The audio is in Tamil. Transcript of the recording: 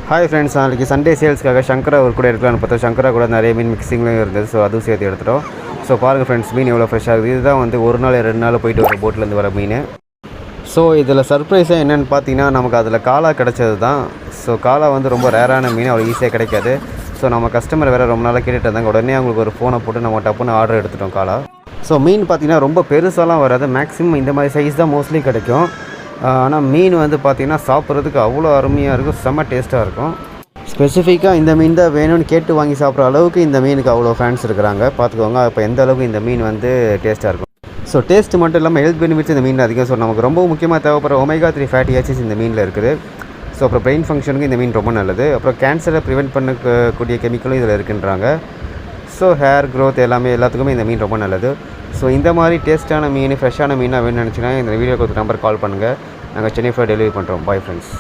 ஹாய் ஃப்ரெண்ட்ஸ், நாளைக்கு சண்டே சேல்ஸ்க்காக சங்கரா ஒரு கூட எடுக்கலான்னு பார்த்தோம். சங்கரா கூட நிறைய மீன் மிக்சிங்லேயும் இருந்தது. ஸோ அதுவும் சேர்த்து எடுத்துட்டோம். ஸோ பாருங்கள் ஃப்ரெண்ட்ஸ், மீன் எவ்வளோ ஃப்ரெஷ்ஷாக இருக்குது. இதுதான் வந்து ஒரு நாள் 2 நாள் போயிட்டு வர போட்லேருந்து வர மீன். ஸோ இதில் சர்ப்ரைஸாக என்னென்னு பார்த்தீங்கன்னா, நமக்கு அதில் காலா கிடச்சது தான். ஸோ காலா வந்து ரொம்ப ரேரான மீன், அவ்வளோ ஈஸியாக கிடைக்காது. ஸோ நம்ம கஸ்டமர் வேறு ரொம்ப நாளாக கேட்டுட்டு இருந்தாங்க. உடனே அவங்களுக்கு ஒரு ஃபோனை போட்டு நம்ம டப்புன்னு ஆர்டர் எடுத்துட்டோம் காலா. ஸோ மீன் பார்த்திங்கன்னா ரொம்ப பெருசாலாம் வராது. மேக்ஸிமம் இந்த மாதிரி சைஸ் தான் மோஸ்ட்லி கிடைக்கும். ஆனால் மீன் வந்து பார்த்திங்கன்னா சாப்பிட்றதுக்கு அவ்வளோ அருமையாக இருக்கும், செம்ம டேஸ்ட்டாக இருக்கும். ஸ்பெசிஃபிக்காக இந்த மீன் தான் வேணும்னு கேட்டு வாங்கி சாப்பிட்ற அளவுக்கு இந்த மீனுக்கு அவ்வளோ ஃபேன்ஸ் இருக்கிறாங்க. பார்த்துக்கோங்க இப்போ எந்த அளவுக்கு இந்த மீன் வந்து டேஸ்ட்டாக இருக்கும். ஸோ டேஸ்ட்டு மட்டும் இல்லாமல் ஹெல்த் பெனிஃபிட்ஸ் இந்த மீன் அதிகம். ஸோ நமக்கு ரொம்ப முக்கியமாக தேவைப்படுற ஒமேகா 3 ஃபேட்டி ஆசிட்ஸ் இந்த மீனில் இருக்குது. ஸோ அப்புறம் பிரெயின் ஃபங்க்ஷனுக்கு இந்த மீன் ரொம்ப நல்லது. அப்புறம் கேன்சரை ப்ரிவெண்ட் பண்ணக்கூடிய கெமிக்கலும் இதில் இருக்குன்றாங்க. ஸோ ஹேர் க்ரோத் எல்லாத்துக்குமே இந்த மீன் ரொம்ப நல்லது. ஸோ இந்த மாதிரி டேஸ்ட்டான மீன், ஃப்ரெஷ்ஷான மீனாக வேணும்னு நினச்சிங்கன்னா இந்த வீடியோக்கு ஒரு நம்பர் கால் பண்ணுங்கள். நாங்கள் சென்னை ஃபுல்லாக டெலிவரி பண்ணுறோம். Bye friends.